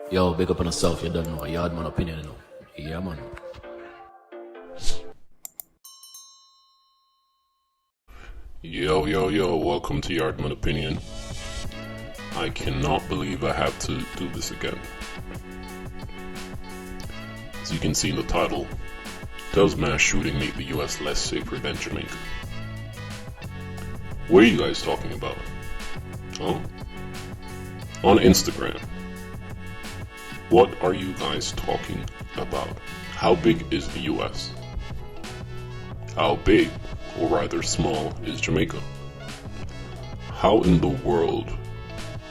Yo, big up on yourself, you don't know. Yardman Opinion, you know. Yeah, man. Yo, welcome to Yardman Opinion. I cannot believe I have to do this again. As you can see in the title, does mass shooting make the US less safer than Jamaica? What are you guys talking about? Oh? On Instagram. What are you guys talking about? How big is the US? How big, or rather small, is Jamaica? How in the world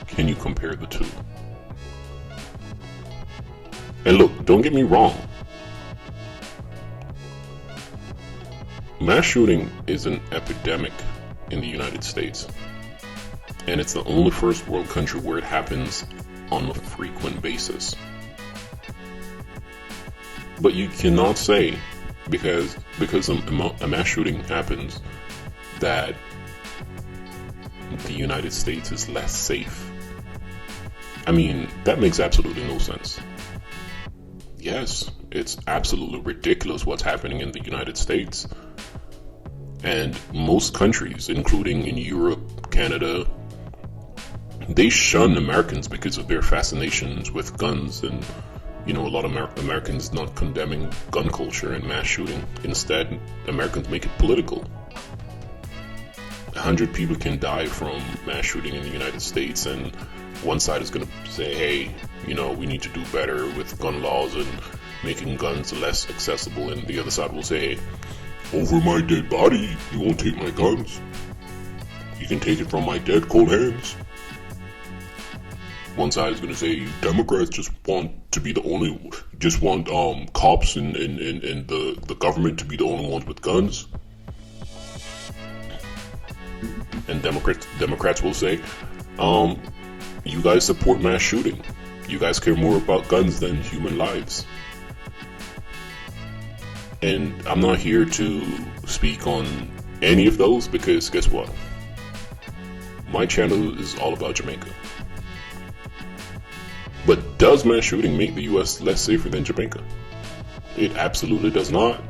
can you compare the two? And look, don't get me wrong. Mass shooting is an epidemic in the United States. And it's the only first world country where it happens on a frequent basis. But you cannot say because a mass shooting happens that the United States is less safe. I mean, that makes absolutely no sense. Yes, it's absolutely ridiculous what's happening in the United States. And most countries, including in Europe, Canada, they shun Americans because of their fascinations with guns, and a lot of Americans not condemning gun culture and mass shooting. Instead, Americans make it political. 100 people can die from mass shooting in the United States, and one side is going to say, hey, we need to do better with gun laws and making guns less accessible, and the other side will say, over my dead body, you won't take my guns. You can take it from my dead cold hands. One side is going to say, you Democrats just want cops and the government to be the only ones with guns. And Democrats will say, you guys support mass shooting. You guys care more about guns than human lives. And I'm not here to speak on any of those because guess what? My channel is all about Jamaica. But does mass shooting make the US less safer than Jamaica? It absolutely does not.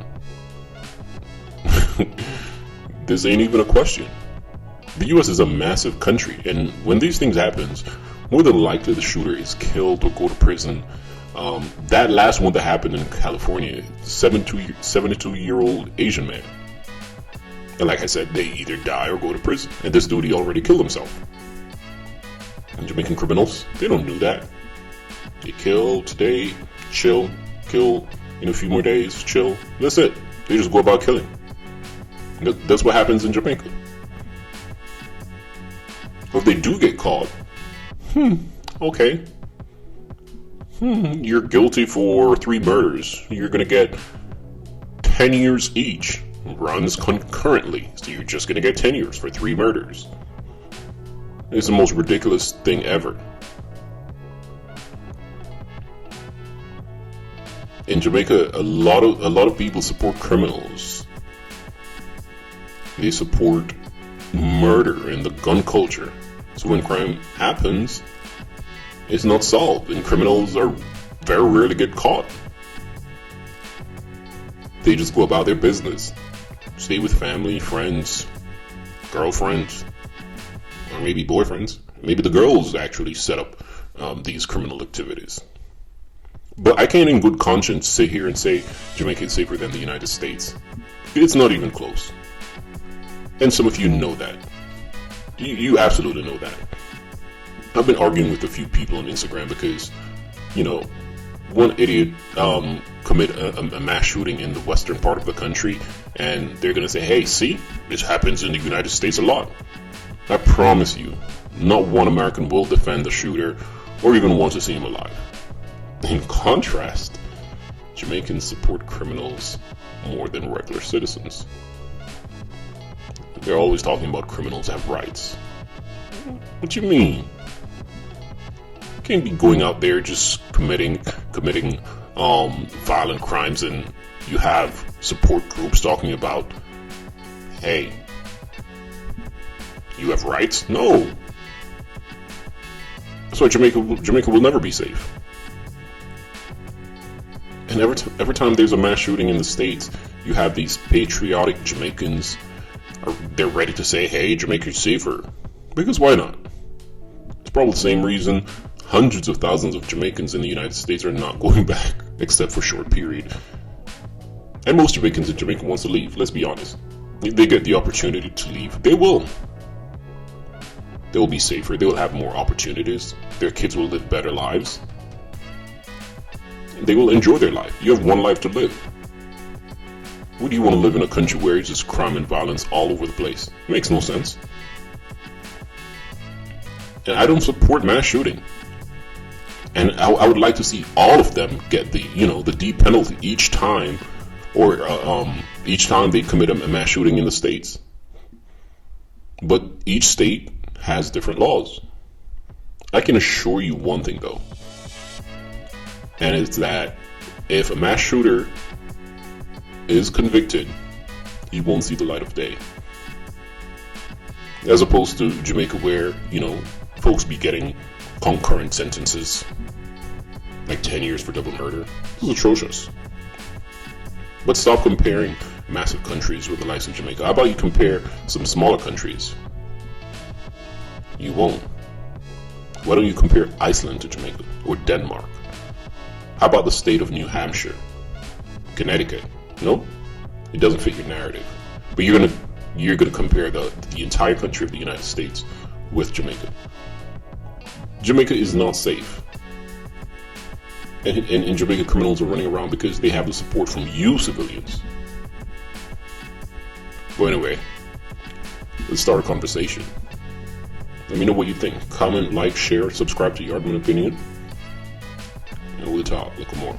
This ain't even a question. The US is a massive country, and when these things happen, more than likely the shooter is killed or go to prison. That last one that happened in California, 72-year-old Asian man. And like I said, they either die or go to prison. And this dude, he already killed himself. And Jamaican criminals, they don't do that. They kill today, chill, kill in a few more days, chill. That's it. They just go about killing. That's what happens in Jamaica. Or if they do get caught, okay. You're guilty for 3 murders. You're gonna get 10 years each. Runs concurrently. So you're just gonna get 10 years for 3 murders. It's the most ridiculous thing ever. In Jamaica, a lot of people support criminals. They support murder and the gun culture. So when crime happens, it's not solved, and criminals are very rarely get caught. They just go about their business, stay with family, friends, girlfriends, or maybe boyfriends. Maybe the girls actually set up these criminal activities. But I can't in good conscience sit here and say Jamaica is safer than the United States. It's not even close. And some of you know that. You absolutely know that. I've been arguing with a few people on Instagram because, one idiot commit a mass shooting in the western part of the country, and they're going to say, hey, see, this happens in the United States a lot. I promise you, not one American will defend the shooter or even want to see him alive. In contrast, Jamaicans support criminals more than regular citizens. They're always talking about criminals have rights. What you mean? You can't be going out there just committing violent crimes, and you have support groups talking about, hey, you have rights? No. That's why Jamaica will never be safe. And every time there's a mass shooting in the States, you have these patriotic Jamaicans. They're ready to say, hey, Jamaica's safer. Because why not? It's probably the same reason hundreds of thousands of Jamaicans in the United States are not going back, except for a short period. And most Jamaicans in Jamaica wants to leave, let's be honest. If they get the opportunity to leave, they will. They will be safer, they will have more opportunities, their kids will live better lives. They will enjoy their life. You have one life to live. Would you want to live in a country where it's just crime and violence all over the place? It makes no sense. And I don't support mass shooting. And I would like to see all of them get the death penalty each time, or each time they commit a mass shooting in the States. But each state has different laws. I can assure you one thing though, and it's that if a mass shooter is convicted, he won't see the light of day. As opposed to Jamaica, where, folks be getting concurrent sentences, like 10 years for double murder. This is atrocious. But stop comparing massive countries with the likes of Jamaica. How about you compare some smaller countries? You won't. Why don't you compare Iceland to Jamaica, or Denmark? How about the state of New Hampshire, Connecticut? Nope, it doesn't fit your narrative. But you're gonna compare the entire country of the United States with Jamaica. Jamaica is not safe. And in Jamaica, criminals are running around because they have the support from you civilians. But anyway, let's start a conversation. Let me know what you think. Comment, like, share, subscribe to Yardman Opinion, and we'll talk a little more.